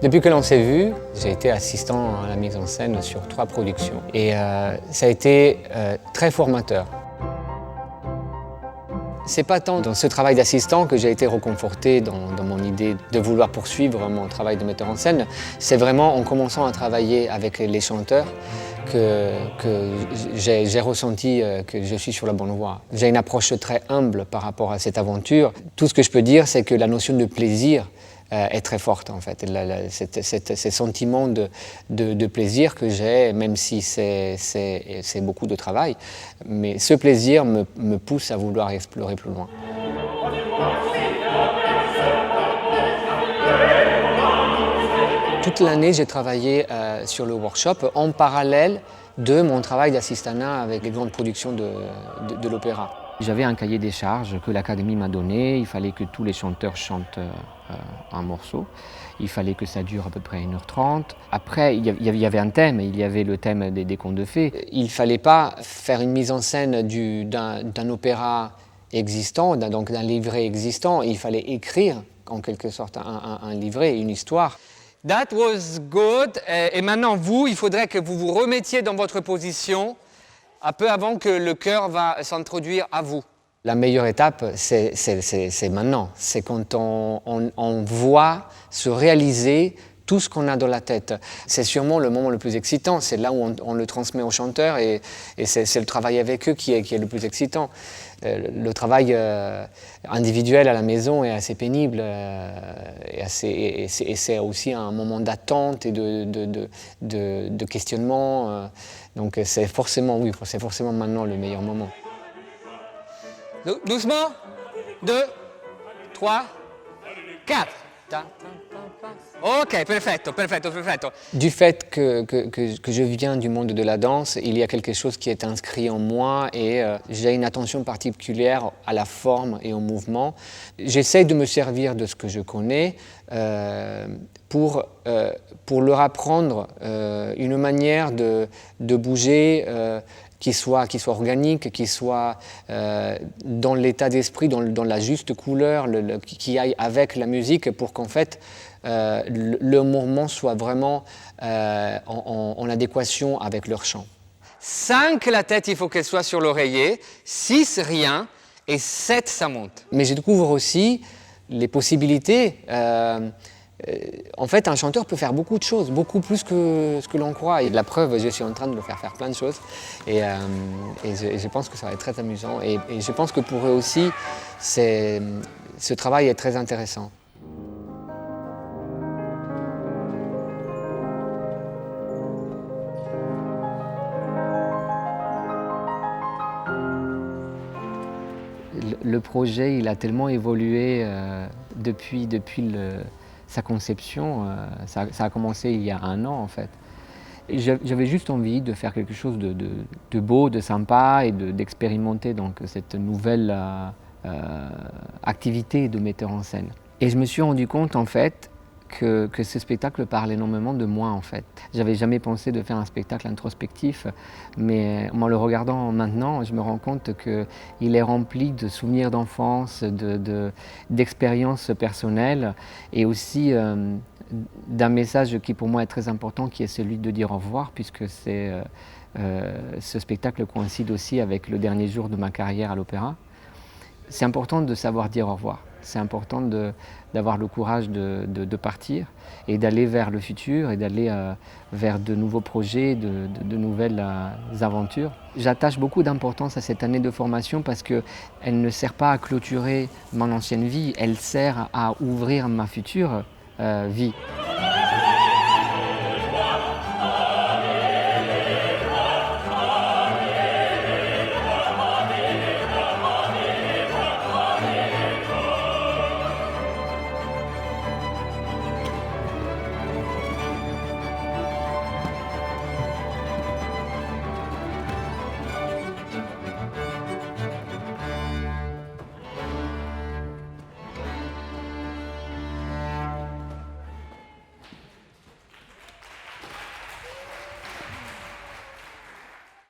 Depuis que l'on s'est vu, j'ai été assistant à la mise en scène sur 3 productions. Et ça a été très formateur. C'est pas tant dans ce travail d'assistant que j'ai été reconforté dans mon idée de vouloir poursuivre mon travail de metteur en scène. C'est vraiment en commençant à travailler avec les chanteurs que j'ai ressenti que je suis sur la bonne voie. J'ai une approche très humble par rapport à cette aventure. Tout ce que je peux dire, c'est que la notion de plaisir est très forte en fait. Ces sentiments de plaisir que j'ai, même si c'est beaucoup de travail, mais ce plaisir me pousse à vouloir explorer plus loin. Toute l'année, j'ai travaillé sur le workshop en parallèle de mon travail d'assistanat avec les grandes productions de l'opéra. J'avais un cahier des charges que l'Académie m'a donné. Il fallait que tous les chanteurs chantent un morceau. Il fallait que ça dure à peu près 1h30. Après, il y avait un thème. Il y avait le thème des contes de fées. Il ne fallait pas faire une mise en scène d'un opéra existant, donc d'un livret existant. Il fallait écrire en quelque sorte un livret, une histoire. That was good. Et maintenant, il faudrait que vous vous remettiez dans votre position un peu avant que le chœur va s'introduire à vous. La meilleure étape, c'est maintenant. C'est quand on voit se réaliser tout ce qu'on a dans la tête. C'est sûrement le moment le plus excitant. C'est là où on le transmet aux chanteurs et c'est le travail avec eux qui est le plus excitant. Le travail individuel à la maison est assez pénible et c'est aussi un moment d'attente et de questionnement. Donc c'est forcément maintenant le meilleur moment. Doucement, 2, 3, 4. Ok, perfetto. Du fait que je viens du monde de la danse, il y a quelque chose qui est inscrit en moi et j'ai une attention particulière à la forme et au mouvement. J'essaie de me servir de ce que je connais pour leur apprendre une manière de bouger qui soit organique, qui soit dans l'état d'esprit, dans la juste couleur, qui aille avec la musique pour qu'en fait le mouvement soit vraiment en adéquation avec leur chant. 5, la tête, il faut qu'elle soit sur l'oreiller, 6, rien, et 7, ça monte. Mais je découvre aussi les possibilités. En fait, un chanteur peut faire beaucoup de choses, beaucoup plus que ce que l'on croit. Et la preuve, je suis en train de le faire plein de choses. Et je pense que ça va être très amusant. Et je pense que pour eux aussi, ce travail est très intéressant. Le projet, il a tellement évolué depuis sa conception. Ça a commencé il y a 1 an en fait. J'avais juste envie de faire quelque chose de beau, de sympa et d'expérimenter donc cette nouvelle activité de metteur en scène. Et je me suis rendu compte en fait que ce spectacle parle énormément de moi en fait. J'avais jamais pensé de faire un spectacle introspectif, mais en le regardant maintenant, je me rends compte qu'il est rempli de souvenirs d'enfance, d'expériences personnelles et aussi d'un message qui pour moi est très important, qui est celui de dire au revoir, puisque ce spectacle coïncide aussi avec le dernier jour de ma carrière à l'opéra. C'est important de savoir dire au revoir. C'est important d'avoir le courage de partir et d'aller vers le futur et d'aller vers de nouveaux projets, de nouvelles aventures. J'attache beaucoup d'importance à cette année de formation parce qu'elle ne sert pas à clôturer mon ancienne vie, elle sert à ouvrir ma future vie.